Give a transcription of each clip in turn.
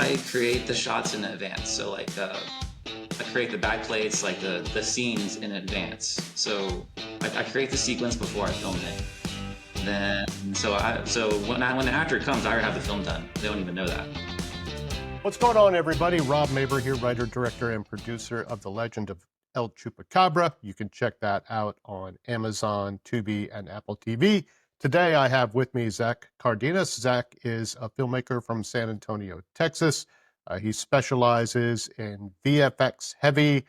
I create the shots in advance. So like I create the backplates, like the scenes in advance. So I create the sequence before I film it. Then so when the actor comes, I already have the film done. They don't even know that. What's going on, everybody? Rob Maber here, writer, director, and producer of The Legend of El Chupacabra. You can check that out on Amazon, Tubi, and Apple TV. Today, I have with me Zach Cardenas. Zach is a filmmaker from San Antonio, Texas. He specializes in VFX-heavy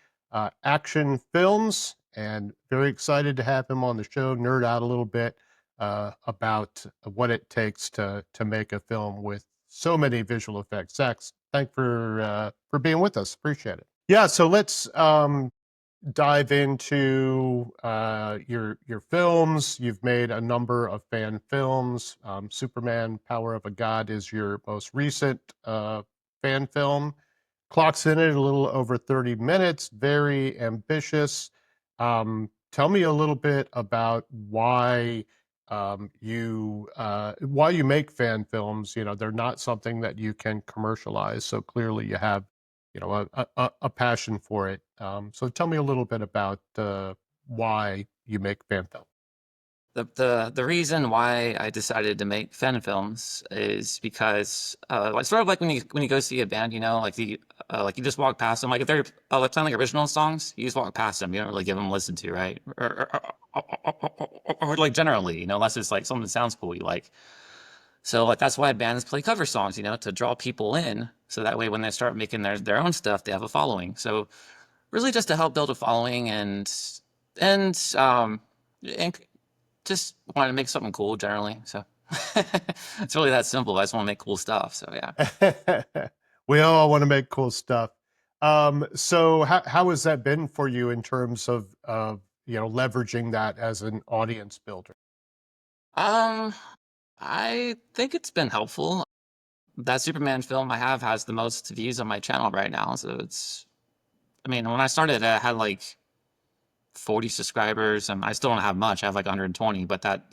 action films, and very excited to have him on the show, nerd out a little bit about what it takes to make a film with so many visual effects. Zach, thanks for being with us. Appreciate it. Yeah, so let's dive into your films. You've made a number of fan films. Superman: Power of a God is your most recent fan film. Clock's in it a little over 30 minutes. Very ambitious. Tell me a little bit about why you make fan films. You know, they're not something that you can commercialize, so clearly you have, you know, a passion for it. So tell me a little bit about why you make fan film. The reason why I decided to make fan films is because like sort of like when you go see a band, you know, like you just walk past them, like if they're like playing like original songs, you just walk past them, you don't really give them a listen to, right? Or like generally, you know, unless it's like something that sounds cool you like. So like that's why bands play cover songs, you know, to draw people in, so that way when they start making their own stuff, they have a following. So really just to help build a following and and just wanted to make something cool generally. So it's really that simple. I just want to make cool stuff. So yeah. We all want to make cool stuff. So how has that been for you in terms of you know, leveraging that as an audience builder? Um, I think it's been helpful. That Superman film I have has the most views on my channel right now. So I mean, when I started, I had like 40 subscribers, and I still don't have much. I have like 120, but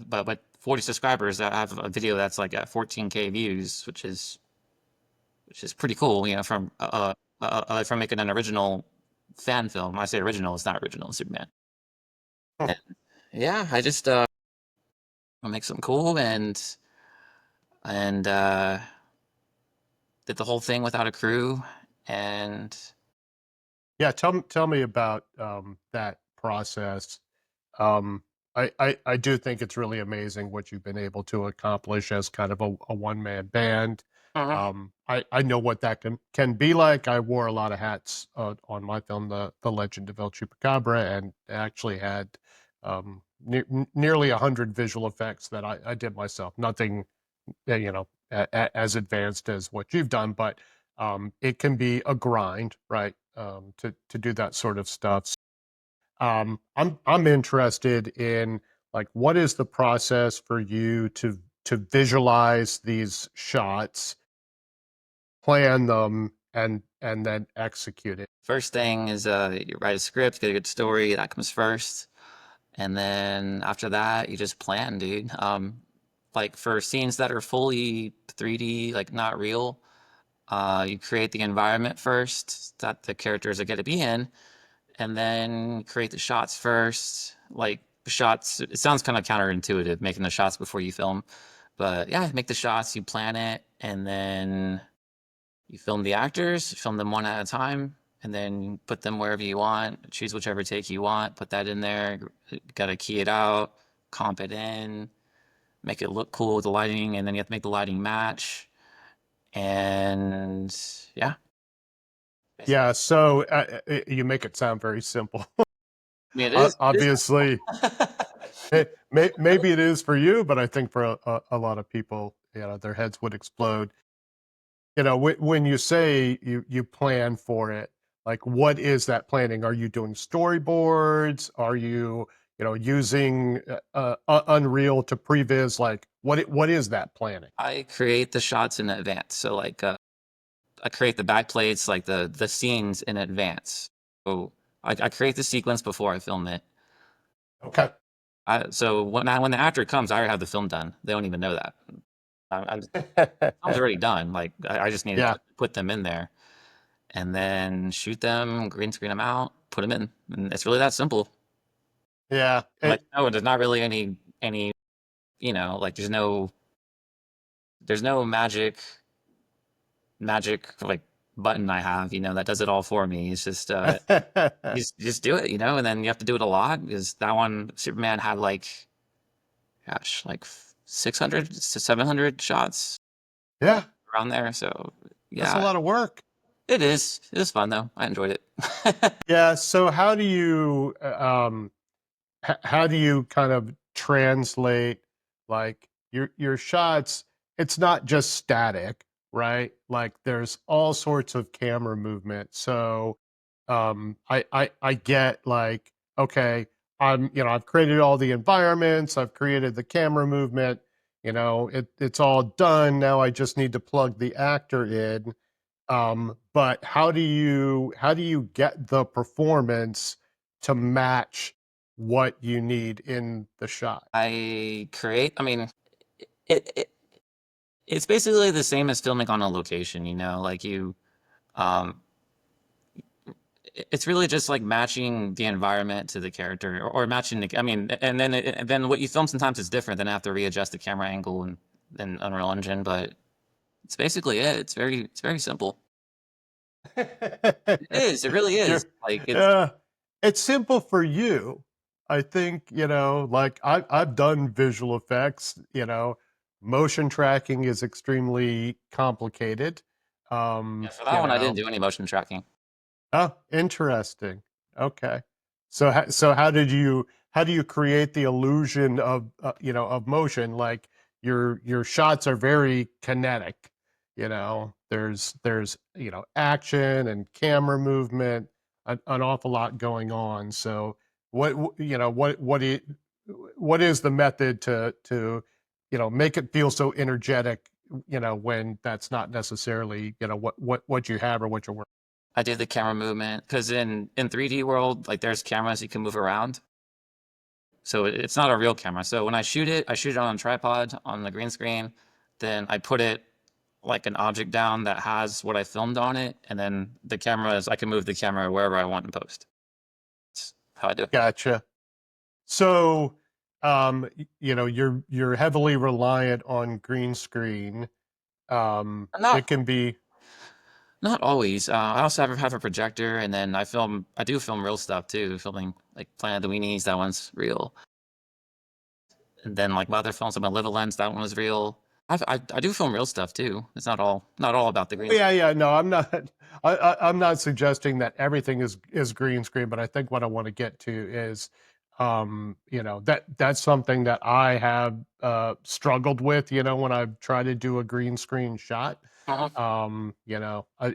40 subscribers. I have a video that's like at 14K views, which is pretty cool, you know, from making an original fan film. When I say original, it's not original, it's Superman. Hmm. And yeah, I just I'll make something cool and did the whole thing without a crew. And Yeah, tell me about that process. Um, I do think it's really amazing what you've been able to accomplish as kind of a one-man band. uh, I know what that can be like. I wore a lot of hats on my film, The Legend of El Chupacabra, and actually had nearly 100 visual effects that I did myself. Nothing, you know, as advanced as what you've done, but it can be a grind, right? To do that sort of stuff. I'm interested in, like, what is the process for you to visualize these shots, plan them, and then execute it? first thing is you write a script, get a good story, that comes first. And then after that, you just plan, dude. Like for scenes that are fully 3D, like not real, you create the environment first that the characters are going to be in, and then create the shots first. Like shots, it sounds kind of counterintuitive making the shots before you film, but yeah, make the shots, you plan it, and then you film the actors, film them one at a time, and then put them wherever you want. Choose whichever take you want, put that in there. Got to key it out, comp it in, make it look cool with the lighting, and then you have to make the lighting match. And yeah, Yeah, so you make it sound very simple. I mean, it is Obviously, maybe it is for you, but I think for a lot of people, you know, their heads would explode. You know, when you say you plan for it, like, what is that planning? Are you doing storyboards? Are you, you know, using Unreal to previs? Like, what is that planning? I create the shots in advance. So like I create the backplates, like the scenes in advance. So I create the sequence before I film it. Okay. So when the actor comes, I already have the film done. They don't even know that. I'm film's already done. Like I just need to Yeah, put them in there and then shoot them, green screen them out, put them in, and it's really that simple. yeah. Like no, there's not really any like there's no magic like button I have that does it all for me. It's just you just do it, and then you have to do it a lot because that one Superman had like gosh like 600 to 700 shots Yeah, around there. So that's a yeah, lot of work. it is. It was fun though. I enjoyed it. Yeah. So how do you kind of translate like your shots? It's not just static, right? Like there's all sorts of camera movement. So I get like, okay, I've created all the environments, I've created the camera movement, it's all done. Now I just need to plug the actor in. But how do you get the performance to match what you need in the shot? I mean, it, it it's basically the same as filming on a location. Like um, it's really just like matching the environment to the character, or matching the. I mean, and then what you film sometimes is different. Then I have to readjust the camera angle and then Unreal Engine, but it's basically it. It's very simple. It is. It really You're, is. Like uh, it's simple for you. I think, like I've done visual effects, motion tracking is extremely complicated. yeah, Um, for that you one, I didn't know, do any motion tracking. Oh, interesting. Okay. So how do you create the illusion of of motion? Like your shots are very kinetic. There's action and camera movement, an awful lot going on. So what is the method to make it feel so energetic? When that's not necessarily what you have or what you're working. I do the camera movement because in 3D world, like there's cameras you can move around. So it's not a real camera. So when I shoot it on a tripod on the green screen. Then I put it like an object down that has what I filmed on it, and then I can move the camera wherever I want in post. That's how I do it. Gotcha. So, you're heavily reliant on green screen. It Not can be, not always. I also have a projector, and then I do film real stuff too, filming like Planet of the Weenies. That one's real. And then like my other films, my Little Lens, that one was real. I do film real stuff too. It's not all about the oh, green yeah, screen. yeah. No, I'm not. I'm not suggesting that everything is green screen, but I think what I want to get to is, that's something that I have struggled with. When I've tried to do a green screen shot, Uh-huh.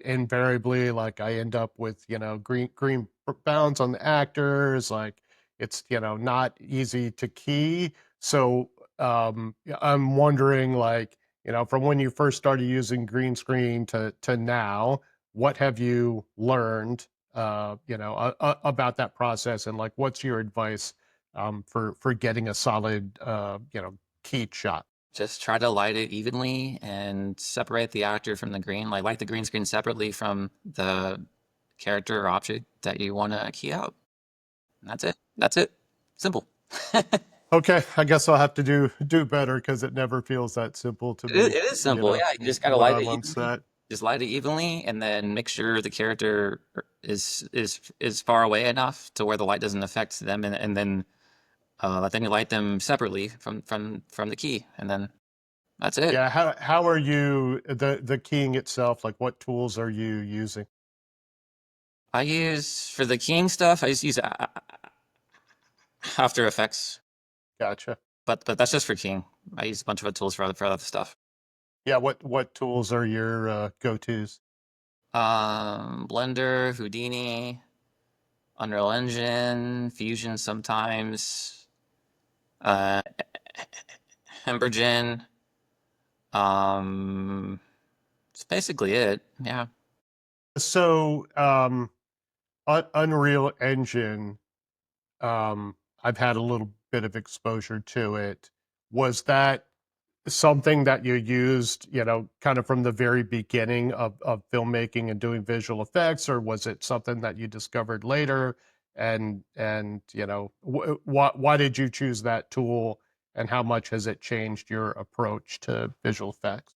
invariably, like I end up with green bounds on the actors. Like it's not easy to key. So yeah, I'm wondering, like, from when you first started using green screen to now, what have you learned, about that process, and like, what's your advice for getting a solid, keyed shot? Just try to light it evenly and separate the actor from the green. Like light the green screen separately from the character or object that you want to key out. And that's it. That's it. Simple. it, Okay, I guess I'll have to do better because it never feels that simple to me. it is simple. Yeah, you just gotta When light I'm it on evenly. set. Just light it evenly, and then make sure the character is far away enough to where the light doesn't affect them, and then you light them separately from the key, and then that's it. Yeah, how are you the keying itself? Like, what tools are you using? I use for the keying stuff. I just use After Effects. Gotcha. But that's just for keying. I use a bunch of other tools for other stuff. Yeah, what tools are your go-tos? Blender, Houdini, Unreal Engine, Fusion sometimes, uh, Embergen. That's basically it. Yeah. So, Unreal Engine, I've had a little bit of exposure to it. Was that something that you used, kind of from the very beginning of filmmaking and doing visual effects, or was it something that you discovered later? And why did you choose that tool, and how much has it changed your approach to visual effects?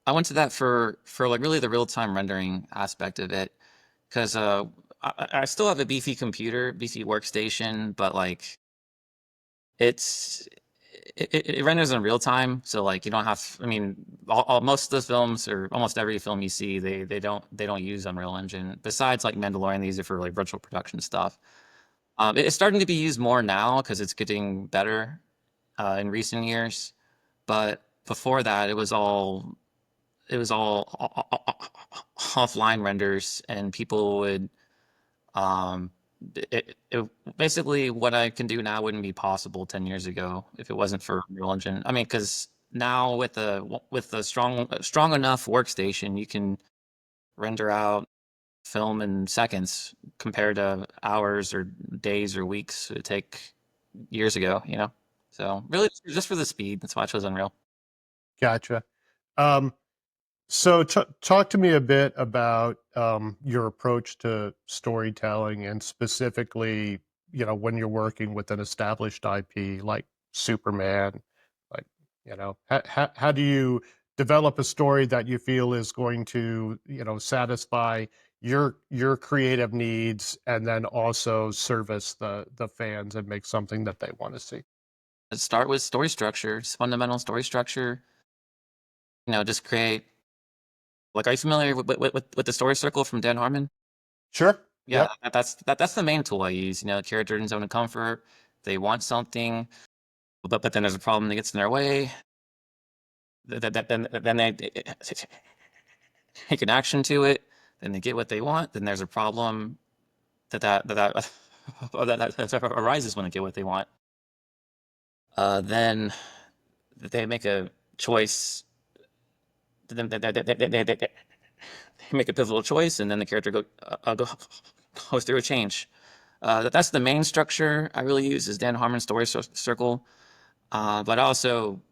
I went to that for like really the real time rendering aspect of it because I still have a beefy computer, beefy workstation, but like it's it renders in real time, so like you don't have. I mean, most of the films or almost every film you see, they don't use Unreal Engine. Besides like Mandalorian, they use it for like virtual production stuff. It's starting to be used more now because it's getting better in recent years. But before that, it was all offline renders, and people would um, basically what I can do now wouldn't be possible 10 years ago if it wasn't for Unreal Engine. I mean, because now with the strong enough workstation, you can render out film in seconds compared to hours or days or weeks it would take years ago, you know? So really just for the speed, that's why I chose Unreal. Gotcha. Um, So, talk to me a bit about your approach to storytelling, and specifically, when you're working with an established IP like Superman. Like, how do you develop a story that you feel is going to, satisfy your creative needs, and then also service the fans and make something that they want to see? Let's start with story structure, just fundamental story structure. Just create. Like, are you familiar with the story circle from Dan Harmon? Sure. Yeah, Yep. that's the main tool I use. Character in zone of comfort. They want something, but then there's a problem that gets in their way. Then they take an action to it. Then they get what they want. Then there's a problem that arises when they get what they want. Then they make a choice. Then they make a pivotal choice, and then the character goes through a change. That's the main structure I really use is Dan Harmon's story circle. But also,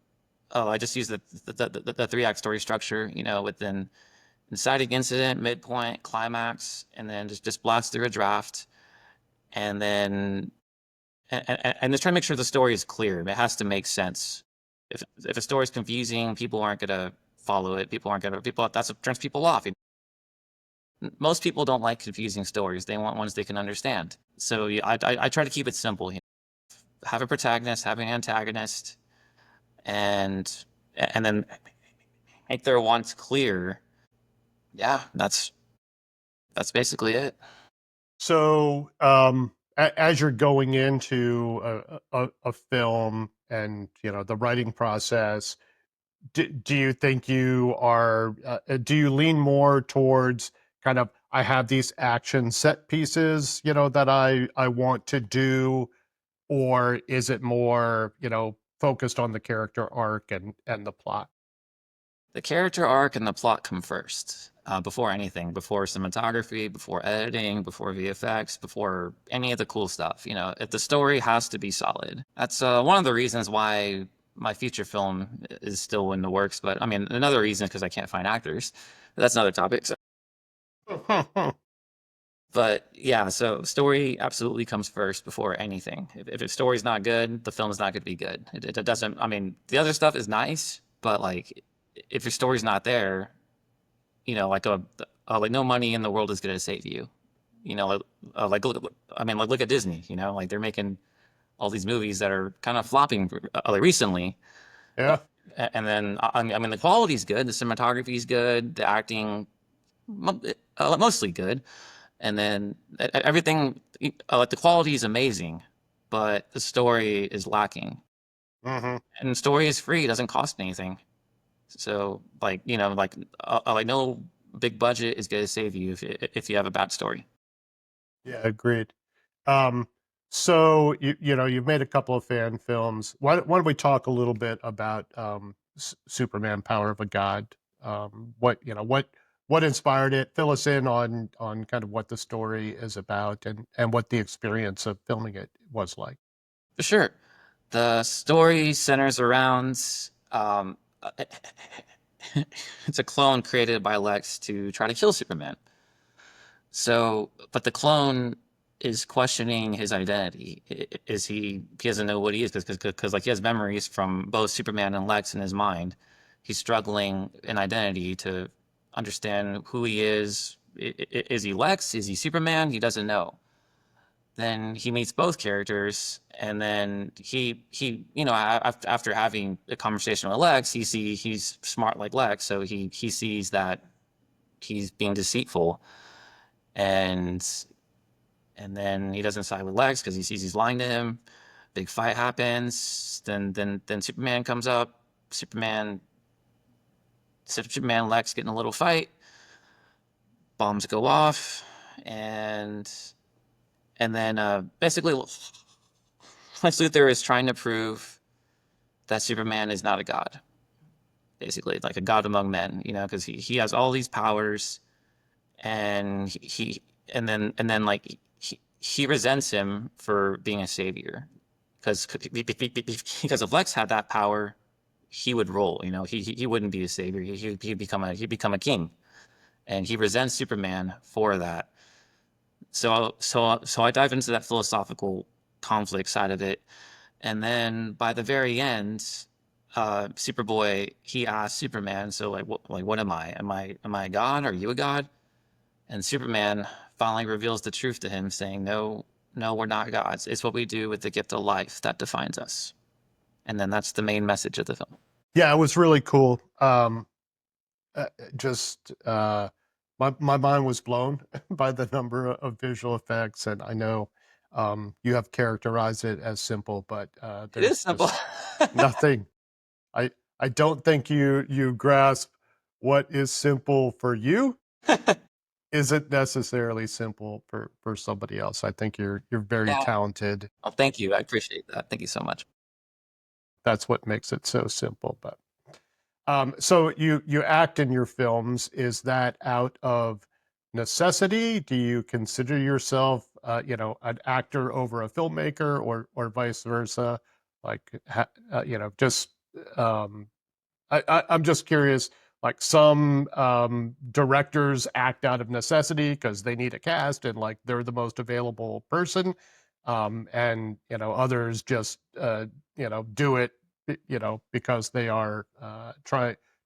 I just use the three act story structure. Within inciting incident, midpoint, climax, and then just blast through a draft, and then and just try to make sure the story is clear. It has to make sense. If a story is confusing, people aren't gonna follow it. People that's what turns people off. Most people don't like confusing stories. They want ones they can understand. So I try to keep it simple. Have a protagonist, have an antagonist, and and then make their wants clear. Yeah, that's basically it. So, as you're going into a film, and the writing process, do you think do you lean more towards kind of, I have these action set pieces, that I want to do, or is it more, focused on the character arc and the plot? The character arc and the plot come first, before anything, before cinematography, before editing, before VFX, before any of the cool stuff. If the story has to be solid. That's one of the reasons why my feature film is still in the works. But I mean, another reason is because I can't find actors. That's another topic. But yeah, so story absolutely comes first before anything. If the story's not good, the film's not going to be good. It doesn't. I mean, the other stuff is nice, but like, if your story's not there, like like no money in the world is going to save you. Like I mean, look at Disney. Like they're making all these movies that are kind of flopping like recently, Yeah, and then I mean the quality's good, the cinematography's good, the acting mostly good, and then everything like the quality is amazing, but the story is lacking. hmm, And the story is free; it doesn't cost anything. So like like no big budget is going to save you if you have a bad story. yeah, agreed. Um, so you've made a couple of fan films. Why don't we talk a little bit about Superman: Power of a God? What inspired it? Fill us in on kind of what the story is about, and what the experience of filming it was like. For sure. The story centers around it's a clone created by Lex to try to kill Superman. So, but the clone is questioning his identity. Is he doesn't know what he is because like he has memories from both Superman and Lex in his mind. He's struggling in identity to understand who he is. Is he Lex? Is he Superman? He doesn't know. Then he meets both characters, and then after having a conversation with Lex, he's smart like Lex, so he sees that he's being deceitful, and then he doesn't side with Lex because he sees he's lying to him. Big fight happens. Then Superman comes up. Superman Lex get in a little fight. Bombs go off, and then basically Lex Luthor is trying to prove that Superman is not a god, basically like a god among men, because he has all these powers, and he resents him for being a savior, because if Lex had that power, he would rule. He wouldn't be a savior. He'd become a king, and he resents Superman for that. So I dive into that philosophical conflict side of it. And then by the very end, Superboy, he asks Superman, so what am I? Am I a god? Are you a god? And Superman finally reveals the truth to him, saying, no, no, we're not gods. It's what we do with the gift of life that defines us. And then that's the main message of the film. Yeah, it was really cool. Just my mind was blown by the number of visual effects, and I know you have characterized it as simple, but It is there's simple. just nothing. I I don't think you grasp what is simple for you isn't necessarily simple for somebody else. I think you're very Yeah. talented. Oh, thank you. I appreciate that. Thank you so much. That's what makes it so simple. But so you act in your films. Is that out of necessity? Do you consider yourself, an actor over a filmmaker, or vice versa? Like, just um, I'm just curious. Like some directors act out of necessity because they need a cast and like they're the most available person, and others just do it because they are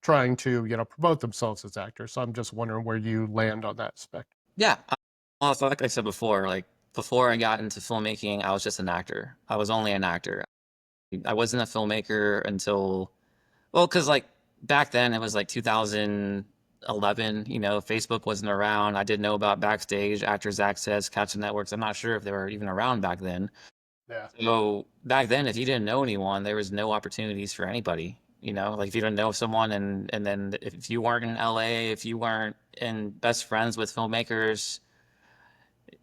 trying to promote themselves as actors. So I'm just wondering where you land on that spectrum. Yeah. Well, so like I said before, like before I got into filmmaking, I was just an actor. I was only an actor. I wasn't a filmmaker until, well, because like back then it was like 2011, Facebook wasn't around. I didn't know about Backstage, Actors Access, Cartoon Networks. I'm not sure if they were even around back then. Yeah. So back then, if you didn't know anyone, there was no opportunities for anybody. Like if you didn't know someone, and then if you weren't in LA, if you weren't in best friends with filmmakers,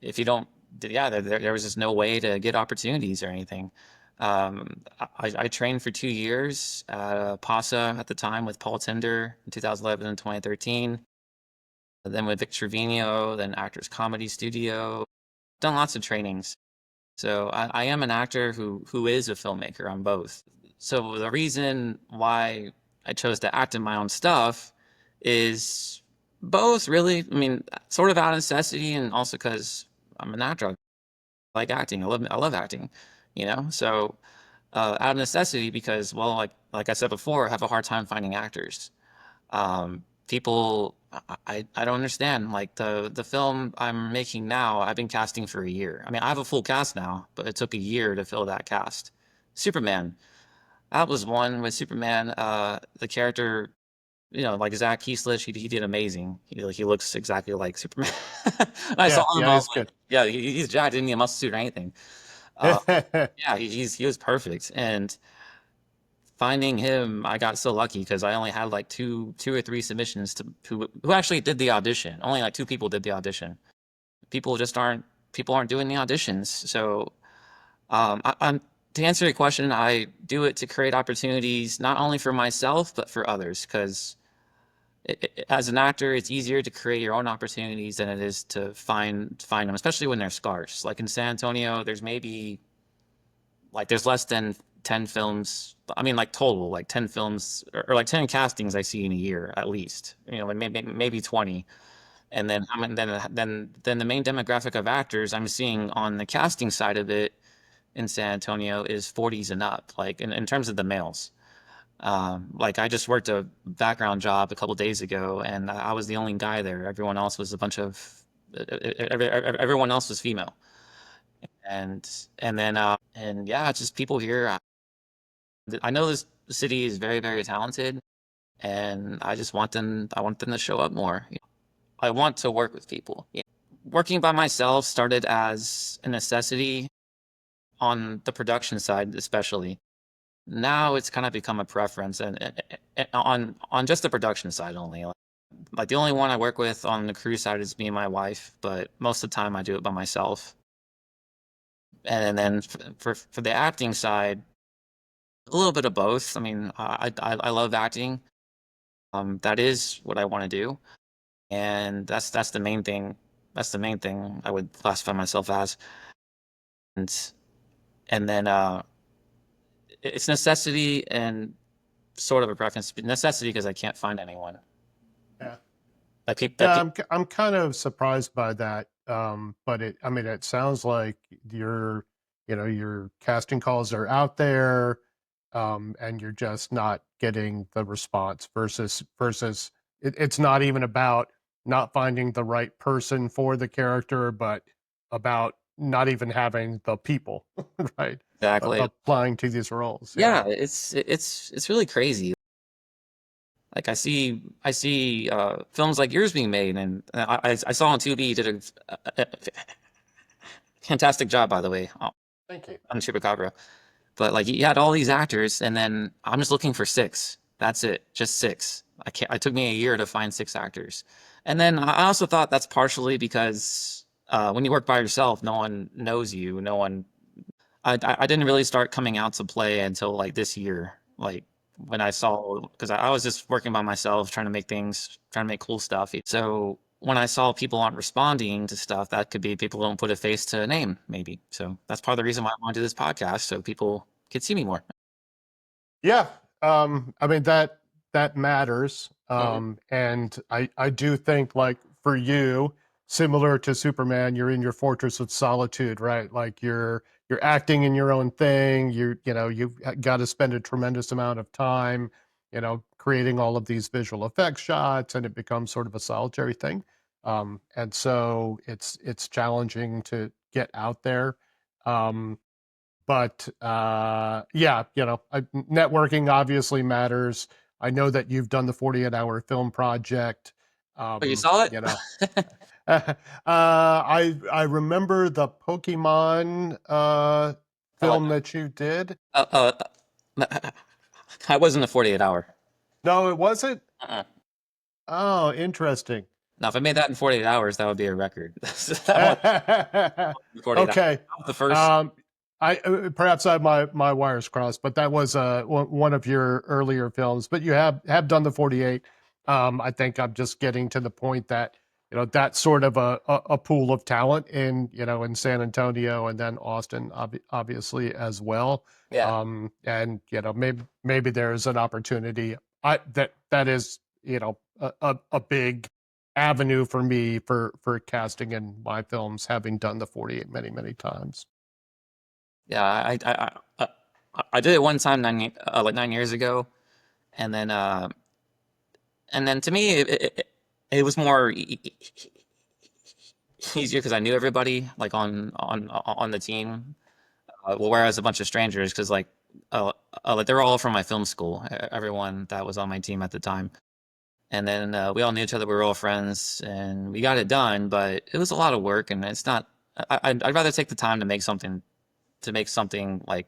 if you don't, yeah, there was just no way to get opportunities or anything. I trained for 2 years at PASA at the time with Paul Tinder in 2011 and 2013. Then with Vic Trevino, then Actors Comedy Studio. Done lots of trainings. So I am an actor who is a filmmaker on both. So the reason why I chose to act in my own stuff is both really. I mean, sort of out of necessity, and also because I'm an actor. I like acting. I love acting. So out of necessity because, well, like I said before, I have a hard time finding actors. People, I don't understand. Like the film I'm making now, I've been casting for a year. I mean, I have a full cast now, but it took a year to fill that cast. Superman, that was one with Superman. The character, like Zach Cardenas, he did amazing. He looks exactly like Superman. I Yeah, saw him, yeah, I was it's like, good. yeah, he's jacked, didn't need a muscle suit or anything. Uh, yeah, he was perfect. And finding him, I got so lucky because I only had like two or three submissions to who actually did the audition. Only like two people did the audition. People aren't doing the auditions. So I'm to answer your question, I do it to create opportunities not only for myself but for others. Because as an actor, it's easier to create your own opportunities than it is to find them, especially when they're scarce. Like in San Antonio, there's less than 10 films. I mean, like total, like 10 films or like 10 castings I see in a year at least. You know, and maybe 20. And then I mean, then the main demographic of actors I'm seeing on the casting side of it in San Antonio is 40s and up, like in terms of the males. Like I just worked a background job a couple days ago, and I was the only guy there. Everyone else was a bunch of everyone else was female, and and yeah, it's just people here. I know this city is very talented, and I just want them. I want them to show up more. I want to work with people. Working by myself started as a necessity on the production side, especially. Now it's kind of become a preference, and on just the production side only. Like the only one I work with on the crew side is me and my wife, but most of the time I do it by myself. And then for the acting side, a little bit of both. I mean, I love acting. That is what I want to do, and that's the main thing. That's the main thing I would classify myself as. And and then it's necessity and sort of a preference. Necessity because I can't find anyone. Yeah. That people that Yeah, people. I'm kind of surprised by that. But I mean, it sounds like your casting calls are out there, and you're just not getting the response versus it's not even about not finding the right person for the character, but about not even having the people, right? Exactly. Applying to these roles. Yeah, Yeah. it's really crazy. Like I see films like yours being made, and I saw on Tubi you did a fantastic job, by the way, Thank you. on Chupacabra. But like you had all these actors, and then I'm just looking for six. That's it, just six. I can't. It took me a year to find six actors, and then I also thought that's partially because when you work by yourself, no one knows you. No one. I didn't really start coming out to play until like this year. Like when I saw, because I was just working by myself, trying to make things, trying to make cool stuff. So when I saw people aren't responding to stuff, that could be people don't put a face to a name, maybe. So that's part of the reason why I want to do this podcast, so people could see me more. Yeah, I mean that matters, Mhm. and I do think like for you, similar to Superman, you're in your fortress of solitude, right? Like you're acting in your own thing. You've got to spend a tremendous amount of time, creating all of these visual effects shots, and it becomes sort of a solitary thing. And so it's challenging to get out there. Um, but yeah, networking obviously matters. I know that you've done the 48-hour film project. Oh, you saw it? You know, I remember the Pokemon Oh, film that you did. uh, uh, I wasn't a 48 hour. No, it wasn't. Uh-uh. Oh, interesting. Now, if I made that in 48 hours, that would be a record. That one, 48 hours. Okay. That was the first. Um, I perhaps I have my wires crossed, but that was one of your earlier films. But you have done the 48. I think I'm just getting to the point that that's sort of a pool of talent in San Antonio and then Austin, obviously as well. Yeah. And maybe there's an opportunity. That is a big avenue for me for casting in my films, having done the 48 many times. Yeah, I did it one time like 9 years ago, and then to me it was more easier because I knew everybody like on the team. Well, whereas a bunch of strangers, because like they were all from my film school, everyone that was on my team at the time, and then we all knew each other. We were all friends, and we got it done. But it was a lot of work, and it's not. I'd rather take the time to make something like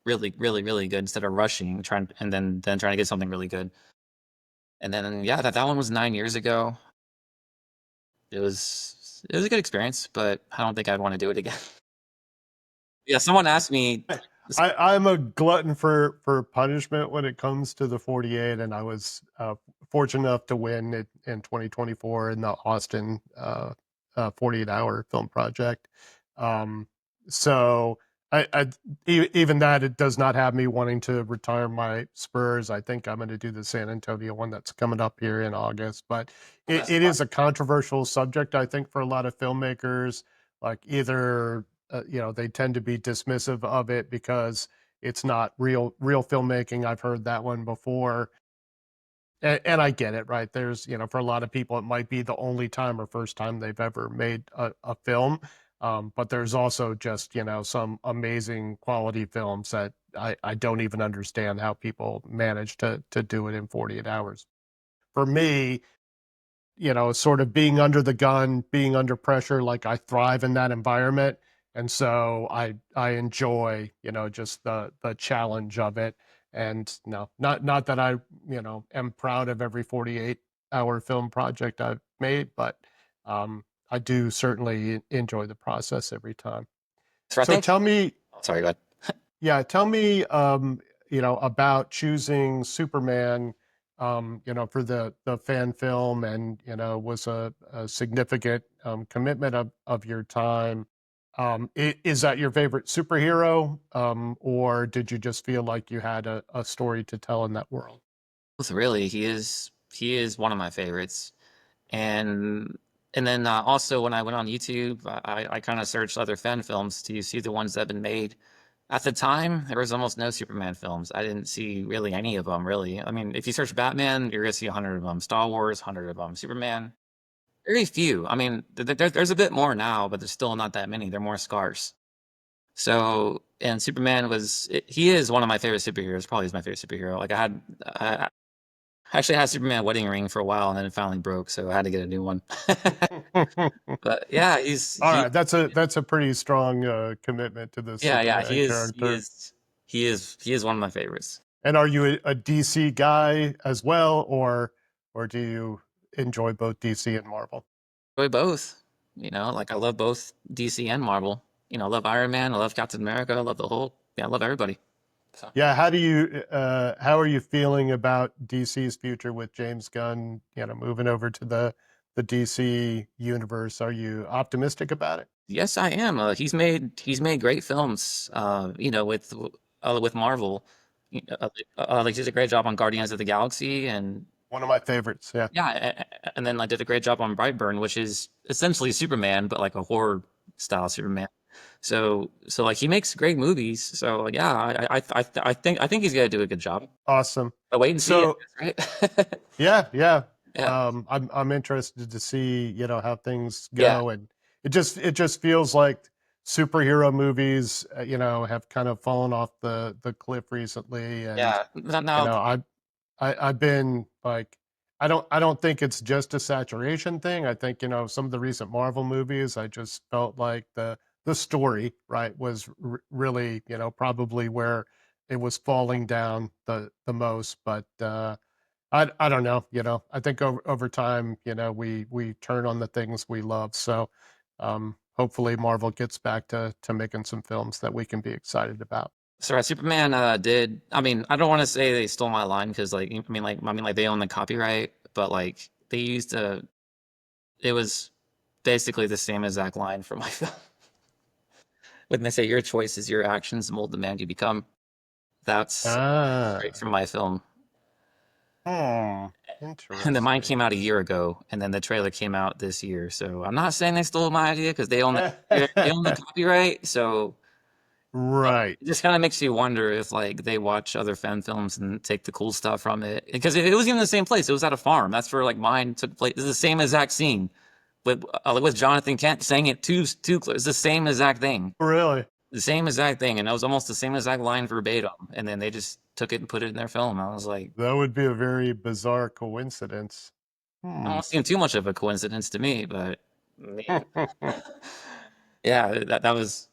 really good instead of rushing, trying and then trying to get something really good. And then yeah, that one was 9 years ago. It was a good experience, but I don't think I'd want to do it again. Yeah, someone asked me. I'm a glutton for punishment when it comes to the 48, and I was fortunate enough to win it in 2024 in the Austin 48-hour film project. Um, so even that, it does not have me wanting to retire my Spurs. I think I'm going to do the San Antonio one that's coming up here in August. But That's it fun. is a controversial subject, I think, for a lot of filmmakers. Like either they tend to be dismissive of it because it's not real filmmaking. I've heard that one before, and I get it, right? There's, for a lot of people, it might be the only time or first time they've ever made a film. But there's also just, some amazing quality films that I don't even understand how people manage to do it in 48 hours. For me, sort of being under the gun, being under pressure, like I thrive in that environment. And so I enjoy, just the challenge of it. And no, not that I, am proud of every 48-hour film project I've made, but I do certainly enjoy the process every time. So I So think. tell me, Oh, sorry, go ahead. yeah, tell me, about choosing Superman, for the fan film, and was a significant commitment of your time. Is that your favorite superhero, or did you just feel like you had a story to tell in that world? Really, he is one of my favorites. And and then also when I went on YouTube, I kind of searched other fan films to see the ones that have been made. At the time, there was almost no Superman films. I didn't see really any of them, really. I mean, if you search Batman, you're gonna see 100 of them. Star Wars, 100 of them. Superman, very few. I mean, there's a bit more now, but there's still not that many. They're more scarce. So, and Superman he is one of my favorite superheroes. Probably is my favorite superhero. Like I actually had a Superman wedding ring for a while, and then it finally broke, so I had to get a new one. But yeah, All right, that's a pretty strong commitment to the yeah, Superman character. he is one of my favorites. And are you a DC guy as well, or do you enjoy both DC and Marvel? Enjoy both. Like I love both DC and Marvel. I love Iron Man, I love Captain America, I love the whole, yeah, I love everybody. So Yeah, how are you feeling about DC's future with James Gunn, moving over to the DC universe? Are you optimistic about it? yes, I am. He's made great films. With Marvel. Like he did a great job on Guardians of the Galaxy, and One of my favorites. Yeah. yeah, and then I did a great job on Brightburn, which is essentially Superman, but like a horror style Superman. So like he makes great movies. So yeah, I think he's gonna do a good job. Awesome. But wait and see, I So guess, right? yeah, yeah. Yeah, I'm interested to see, how things yeah, go, and it just feels like superhero movies, have kind of fallen off the cliff recently, and yeah. Now, you now know, I've been like, I don't think it's just a saturation thing. I think, some of the recent Marvel movies, I just felt like the story, right, was really, probably where it was falling down the most. But I don't know, I think over time, we turn on the things we love. So hopefully Marvel gets back to making some films that we can be excited about. Sorry, Superman did. I mean, I don't want to say they stole my line because, like, like they own the copyright, but like they used a. It was basically the same exact line from my film. When they say your choices, your actions mold the man you become. That's straight Ah, from my film. And then mine interesting. came out a year ago, and then the trailer came out this year. So I'm not saying they stole my idea because they own the copyright. So Right. it just kind of makes you wonder if like they watch other fan films and take the cool stuff from it because it was even the same place. It was at a farm. That's where like mine took place. It's the same exact scene with Jonathan Kent saying it too close. It's the same exact thing, Really? the same exact thing, and it was almost the same exact line verbatim. And then they just took it and put it in their film. I was like, That would be a very bizarre coincidence. I Hmm. don't seem too much of a coincidence to me, but man, yeah, that was.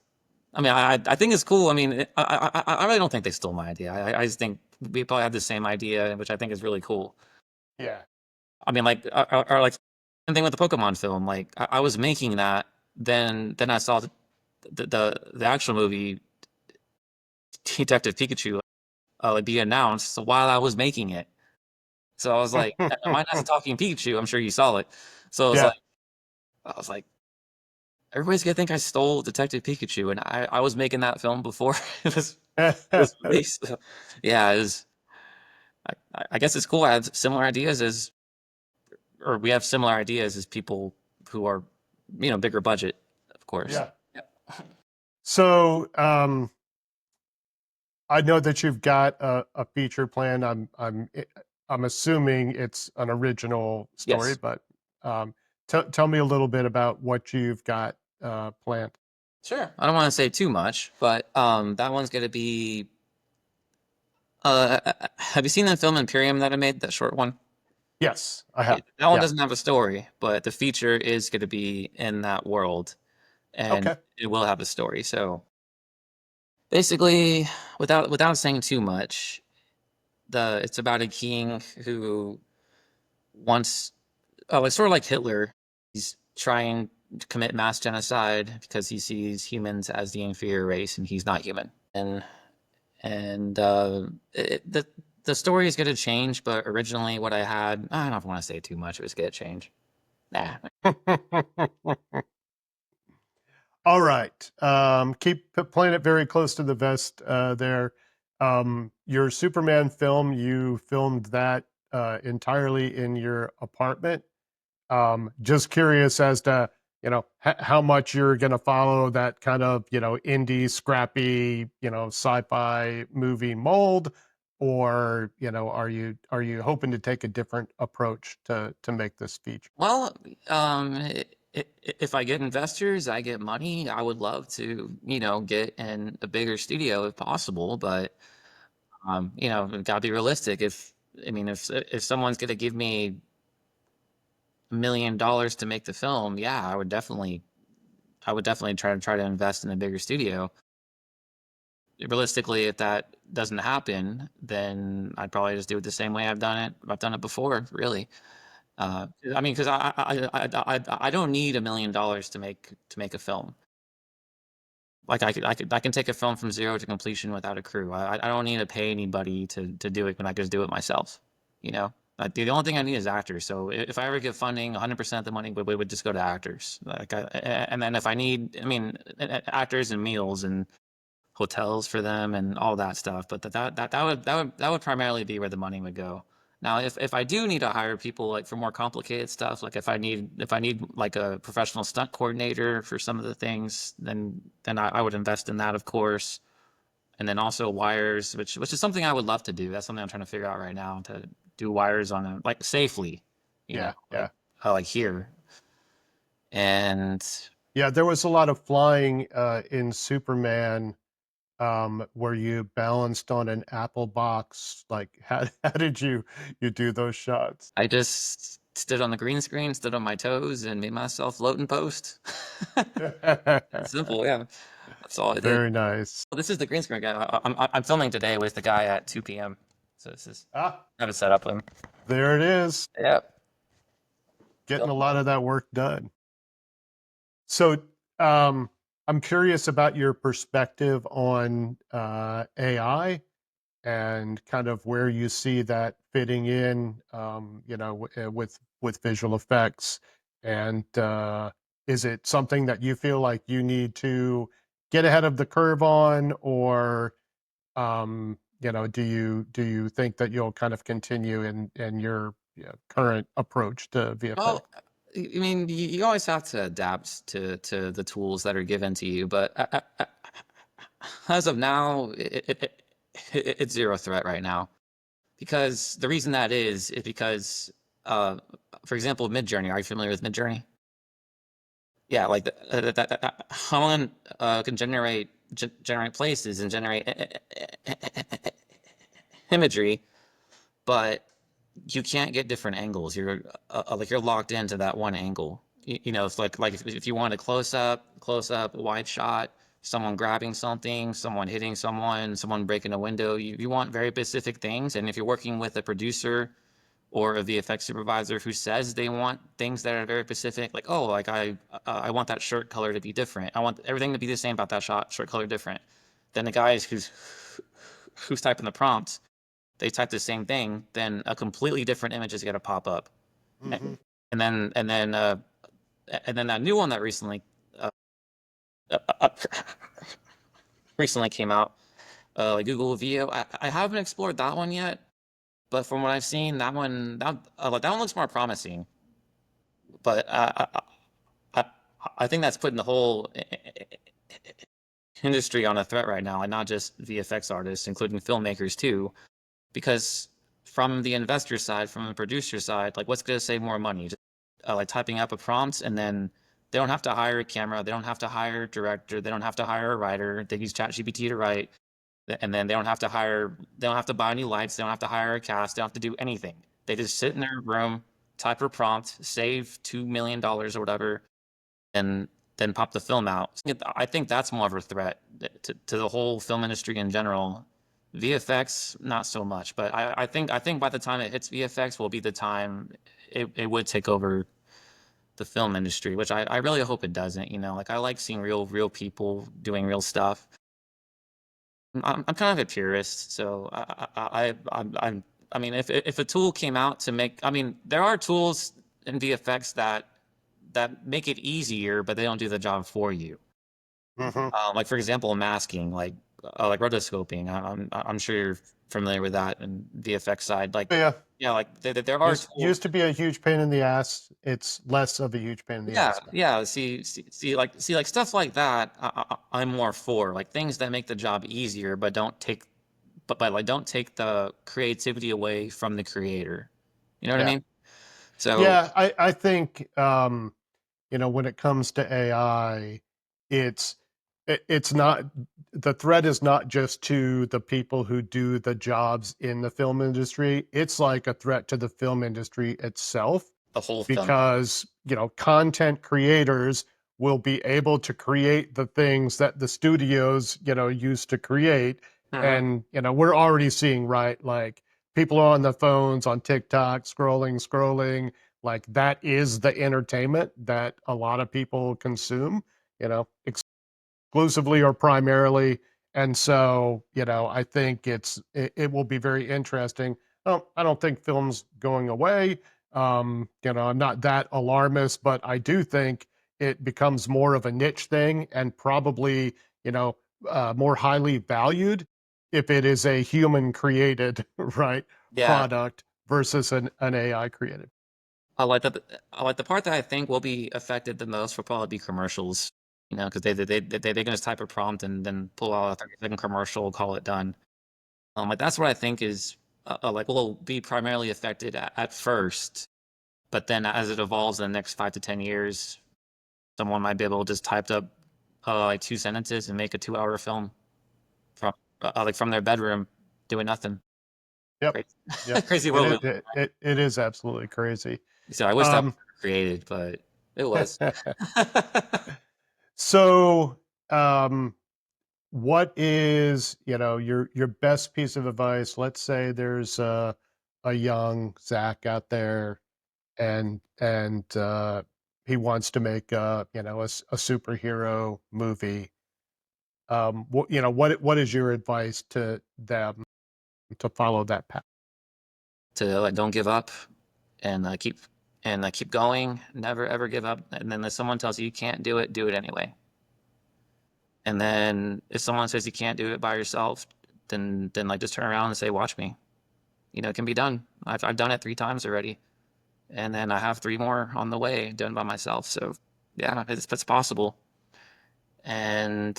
I mean, I think it's cool. I mean, I really don't think they stole my idea. I just think we probably had the same idea, which I think is really cool. Yeah. I mean, like, or like, same thing with the Pokemon film. Like, I was making that, then I saw the actual movie Detective Pikachu like be announced while I was making it. So I was like, mine has a talking Pikachu. I'm sure you saw it. So I was Yeah. like, I was like, everybody's gonna think I stole Detective Pikachu, and I was making that film before it was released. So, yeah, it was. I guess it's cool. I have similar ideas as, or we have similar ideas as people who are, bigger budget, of course. Yeah. Yep. So, I know that you've got a feature plan. I'm assuming it's an original story, Yes. but tell me a little bit about what you've got planned. Sure. I don't want to say too much, but that one's gonna be. Have you seen the film Imperium that I made, that short one? Yes, I have. That one Yeah. doesn't have a story, but the feature is going to be in that world, and Okay. it will have a story. So basically, without saying too much, the it's about a king who wants, oh, it's sort of like Hitler. He's trying to commit mass genocide because he sees humans as the inferior race, and he's not human. And the story is going to change, but originally what I had, I don't want to say too much. It was going to change. Nah. All right. Keep playing it very close to the vest there. Your Superman film, you filmed that entirely in your apartment. Just curious as to, how much you're going to follow that kind of, indie, scrappy, sci-fi movie mold, or, are you hoping to take a different approach to make this feature? Well, if I get investors, I get money. I would love to, get in a bigger studio if possible. But gotta be realistic. If someone's gonna give me $1 million to make the film, yeah, I would definitely try to invest in a bigger studio. Realistically, if that doesn't happen, then I'd probably just do it the same way I've done it. I've done it before, really. Because I don't need $1 million to make a film. Like I can take a film from zero to completion without a crew. I don't need to pay anybody to do it when I can just do it myself. You know, the only thing I need is actors. So if I ever get funding, 100% of the money would just go to actors. And then if I need, actors and meals and hotels for them and all that stuff. But that would primarily be where the money would go. Now, if I do need to hire people like for more complicated stuff, like if I need like a professional stunt coordinator for some of the things, then I would invest in that, of course. And then also wires, which is something I would love to do. That's something I'm trying to figure out right now, to do wires on a, like, safely, Yeah, like yeah. like here. And Yeah, there was a lot of flying in Superman where you balanced on an apple box. Like, how did you do those shots? I just stood on the green screen, stood on my toes, and made myself float in post. That's simple, yeah. That's all I did. Very nice. Well, this is the green screen guy. I'm filming today with the guy at 2 p.m. So this is, Ah, I have it set up with him. there it is. Yep. Getting a lot of that work done. So, I'm curious about your perspective on AI and kind of where you see that fitting in, with visual effects. And is it something that you feel like you need to get ahead of the curve on, or do you think that you'll kind of continue in your current approach to VFX? Well, you always have to adapt to the tools that are given to you, but as of now, it's zero threat right now. Because the reason that is because, uh, for example, Midjourney. Are you familiar with Midjourney? Yeah, like someone can generate places and generate imagery, but you can't get different angles. You're locked into that one angle. It's like if you want a close up, wide shot, someone grabbing something, someone hitting someone breaking a window. You want very specific things, and if you're working with a producer or a VFX supervisor who says they want things that are very specific, like, oh, like I want that shirt color to be different. I want everything to be the same about that shirt color different. Then the guys who's typing the prompts, they type the same thing, then a completely different image is going to pop up. Mm-hmm. And then that new one that recently uh, recently came out, like Google View. I haven't explored that one yet, but from what I've seen, that one looks more promising. But I, I think that's putting the whole industry on a threat right now, and not just VFX artists, including filmmakers too. Because from the investor side, from the producer side, like what's going to save more money? Just, like typing up a prompt, and then they don't have to hire a camera, they don't have to hire a director, they don't have to hire a writer. They use ChatGPT to write, and then they don't have to buy any lights, they don't have to hire a cast, they don't have to do anything. They just sit in their room, type a prompt, save $2 million or whatever, and then pop the film out. I think that's more of a threat to the whole film industry in general. VFX, not so much, but I think by the time it hits VFX will be the time it would take over the film industry, which I really hope it doesn't. Like I like seeing real people doing real stuff. I'm kind of a purist, so I mean, if a tool came out to make, I mean, there are tools in VFX that make it easier, but they don't do the job for you. Hmm. Like for example, masking, like rotoscoping. I'm sure you're familiar with that and VFX side. Like, Yeah, yeah, like there are tools. used to be a huge pain in the ass. It's less of a huge pain in the Yeah, ass now. yeah. See, like stuff like that. I'm more for like things that make the job easier, but like don't take the creativity away from the creator. You know what I Yeah. mean? So Yeah, I think when it comes to AI, it's it's not the threat is not just to the people who do the jobs in the film industry. It's like a threat to the film industry itself the whole film. because, content creators will be able to create the things that the studios, used to create. Hmm. And, we're already seeing, right, like people are on the phones on TikTok, scrolling, like that is the entertainment that a lot of people consume, exclusively or primarily. And so, I think it will be very interesting. I don't think film's going away. I'm not that alarmist, but I do think it becomes more of a niche thing and probably, you know, more highly valued if it is a human created, right, Yeah, product versus an AI created. I like the part that I think will be affected the most will probably be commercials. Because they can just type a prompt and then pull out a 30-second commercial, call it done. Like that's what I think is like will be primarily affected at first, but then as it evolves in the next 5 to 10 years, someone might be able to just type up like 2 sentences and make a 2 hour film from like from their bedroom doing nothing. Yep. Crazy, Yep. crazy It world we is, live it is absolutely crazy. in. So I wish that was Um, never created, but it was. so, um, what is, your best piece of advice? Let's say there's a young Zach out there and he wants to make a superhero movie. What is your advice to them to follow that path? To like don't give up and keep going. Never ever give up. And then if someone tells you you can't do it anyway. And then if someone says you can't do it by yourself, then like just turn around and say, "Watch me." It can be done. I've done it 3 times already, and then I have 3 more on the way done by myself. So yeah, it's possible. And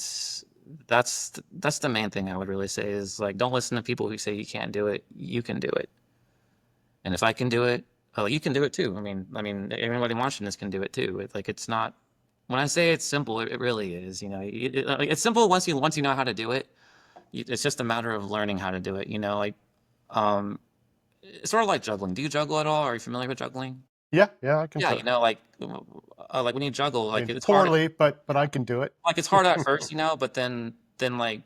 that's the main thing I would really say is like don't listen to people who say you can't do it. You can do it. And if I can do it, oh, you can do it too. I mean, everybody watching this can do it too. It's not. When I say it's simple, it really is. It's simple once you know how to do it. It's just a matter of learning how to do it. Um, it's sort of like juggling. Do you juggle at all? Are you familiar with juggling? Yeah, yeah, I can Yeah, juggle. like when you juggle, I like mean, it's hard. poorly, but I can do it. Like it's hard at first, but then like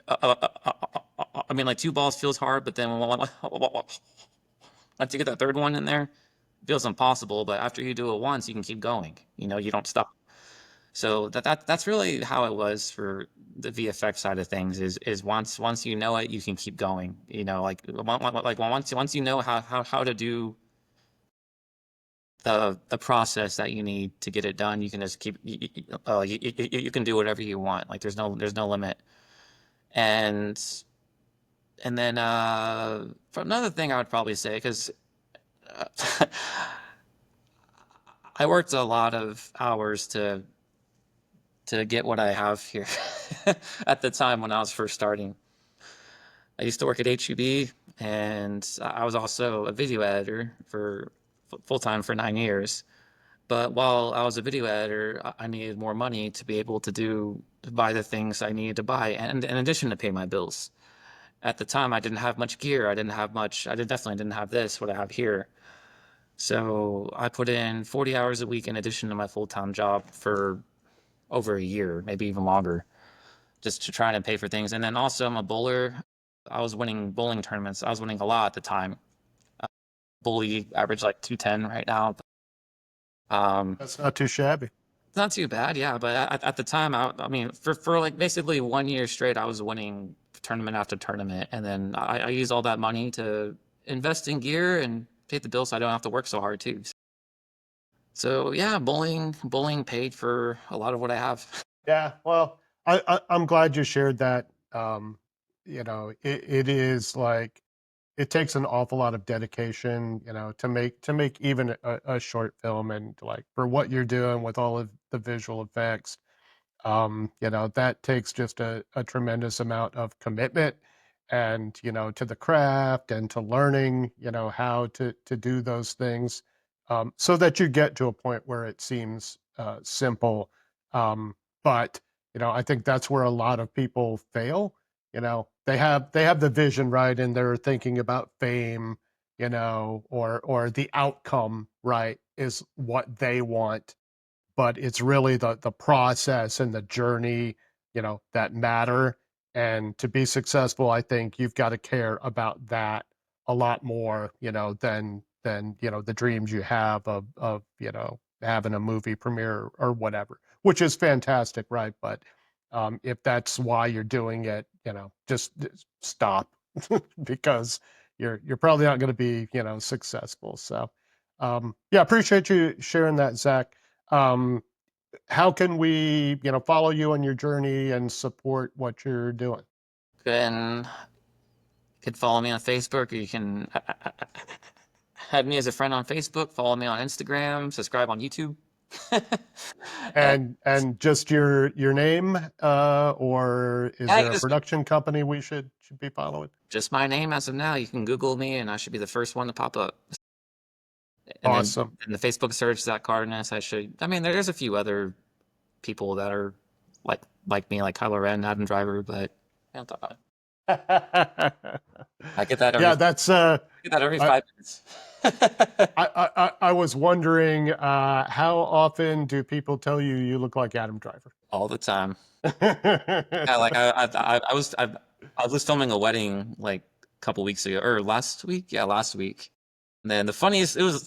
I mean, like 2 balls feels hard, but then once you get that third one in there, it feels impossible. But after you do it once, you can keep going. You don't stop. So that's really how it was for the VFX side of things. Is once you know it, you can keep going. Like once you know how to do the process that you need to get it done. You can just keep you can do whatever you want. Like there's no limit. And and then for another thing I would probably say, because uh, I worked a lot of hours to get what I have here at the time when I was first starting. I used to work at HEB, and I was also a video editor for full time for 9 years. But while I was a video editor, I needed more money to be able to buy the things I needed to buy, and in addition to pay my bills. At the time, I didn't have much gear. I didn't have much. Definitely didn't have this what I have here. So I put in 40 hours a week in addition to my full time job for over a year, maybe even longer, just to try to pay for things. And then also, I'm a bowler. I was winning bowling tournaments. I was winning a lot at the time. Bully average like 210 right now. That's not too shabby. It's not too bad, yeah. But at the time, I mean, for like basically 1 year straight, I was winning tournament after tournament, and then I use all that money to invest in gear and pay the bills, so I don't have to work so hard too. So yeah, bowling paid for a lot of what I have. Yeah, well, I'm glad you shared that. It is like it takes an awful lot of dedication, to make even a short film, and like for what you're doing with all of the visual effects. That takes just a tremendous amount of commitment and, to the craft and to learning, how to do those things, so that you get to a point where it seems simple. But, I think that's where a lot of people fail. They have the vision, right, and they're thinking about fame, or the outcome, right, is what they want, but it's really the process and the journey, that matter. And to be successful, I think you've got to care about that a lot more, than the dreams you have of having a movie premiere or whatever, which is fantastic, right? But if that's why you're doing it, just stop because you're probably not going to be successful. So yeah, appreciate you sharing that, Zach. um, how can we, follow you on your journey and support what you're doing? And you can follow me on Facebook, or you can add me as a friend on Facebook, follow me on Instagram, subscribe on YouTube. And And just your name, or is yeah, you there a just production company we should be following? my name as of now. You can Google me, and I should be the first one to pop up. And then Awesome. in the Facebook search, Zach Cardenas, I should. I mean, there's a few other people that are like me, like Kylo Ren, Adam Driver, but I don't talk about it. I get that Yeah, that's I get that every I, 5 minutes. I was wondering, how often do people tell you you look like Adam Driver? All the time. Yeah, like I was filming a wedding like a couple weeks ago or last week. Yeah, last week. And then the funniest, it was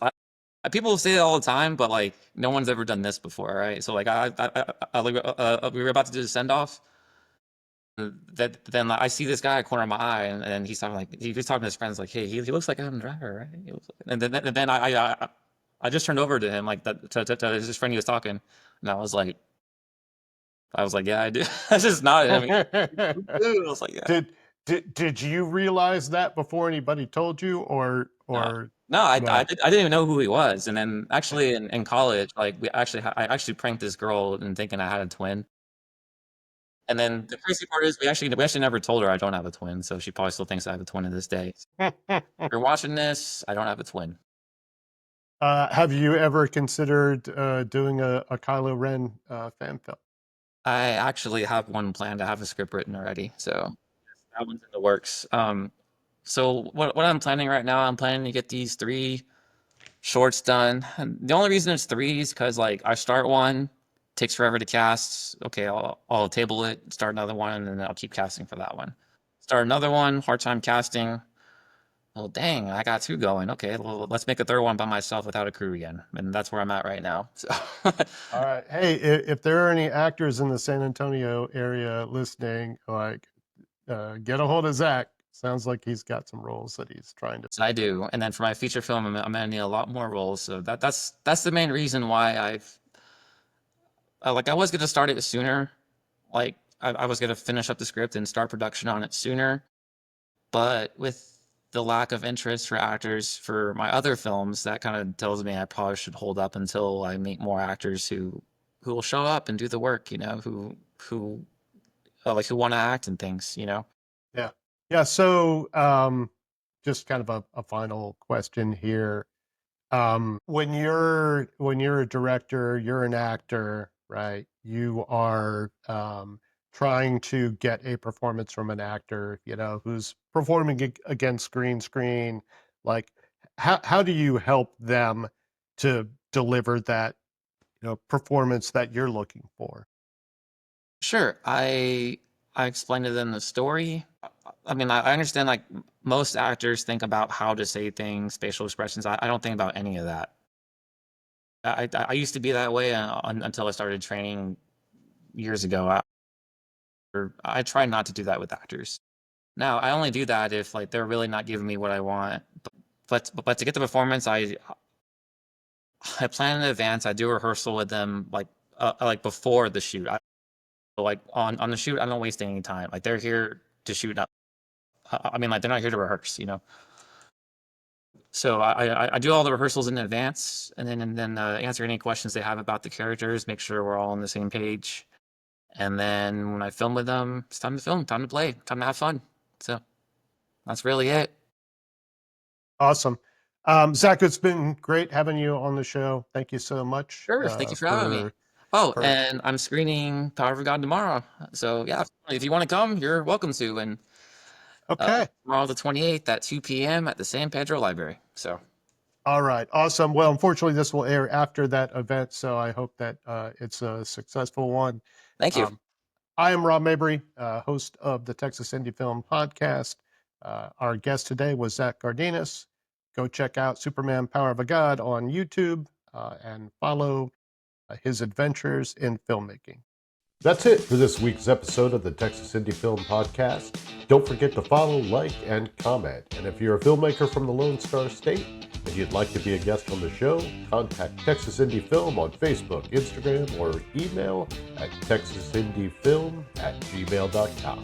people say it all the time, but like no one's ever done this before, right? So like we were about to do the send off. That then like, I see this guy at the corner of my eye, and he's talking he's talking to his friends like, hey, he looks like Adam Driver, right? And then I just turned over to him like that to his friend he was talking, and I was like, yeah, I do. I just nodded. I mean, I was like, yeah. did did you realize that before anybody told you, No, or no, no? I didn't even know who he was. And then actually in college, like I actually pranked this girl and thinking I had a twin. And then the crazy part is we actually never told her I don't have a twin, so she probably still thinks I have a twin to this day. If you're watching this, I don't have a twin. Have you ever considered doing a Kylo Ren fan film? I actually have one planned. I have a script written already, so that one's in the works. So what I'm planning right now, I'm planning to get these three shorts done. And the only reason it's three is because like I start one, takes forever to cast. Okay, I'll table it, start another one, and then I'll keep casting for that one. Start another one, hard time casting. Well, dang, I got two going. Okay, well, let's make a third one by myself without a crew again. And that's where I'm at right now. So All right. Hey, if there are any actors in the San Antonio area listening, like, get a hold of Zach. Sounds like he's got some roles that he's trying to. So I do. And then for my feature film, I'm gonna need a lot more roles. So that's the main reason why I was gonna start it sooner. Like I was gonna finish up the script and start production on it sooner. But with the lack of interest for actors for my other films, that kind of tells me I probably should hold up until I meet more actors who will show up and do the work, who want to act and things, Yeah. Yeah. So, just kind of a final question here. When you're a director, you're an actor, right? You are trying to get a performance from an actor, who's performing against green screen. Like, how do you help them to deliver that, performance that you're looking for? Sure. I explained to them the story. I mean, I understand like most actors think about how to say things, facial expressions. I don't think about any of that. I used to be that way until I started training years ago. I try not to do that with actors. Now, I only do that if like they're really not giving me what I want. But to get the performance, I plan in advance. I do a rehearsal with them like before the shoot. Like on the shoot, I don't waste any time. Like they're here to shoot. I mean, like they're not here to rehearse. So I do all the rehearsals in advance, and then answer any questions they have about the characters. Make sure we're all on the same page. And then when I film with them, it's time to film, time to play, time to have fun. So that's really it. Awesome. Zach, it's been great having you on the show. Thank you so much Sure. Thank you for having me. Oh, for and I'm screening Power of God tomorrow. So yeah, if you want to come, you're welcome to. And okay. tomorrow the 28th at 2 p.m. at the San Pedro Library. So All right, awesome. Well, unfortunately, this will air after that event, so I hope that it's a successful one. thank you. Um, I am Rob Mabry, host of the Texas Indie Film Podcast. Our guest today was Zach Cardenas. Go check out Superman Power of a God on YouTube and follow his adventures in filmmaking. That's it for this week's episode of the Texas Indie Film Podcast. Don't forget to follow, like, and comment. And if you're a filmmaker from the Lone Star State and you'd like to be a guest on the show, contact Texas Indie Film on Facebook, Instagram, or email at texasindiefilm@gmail.com.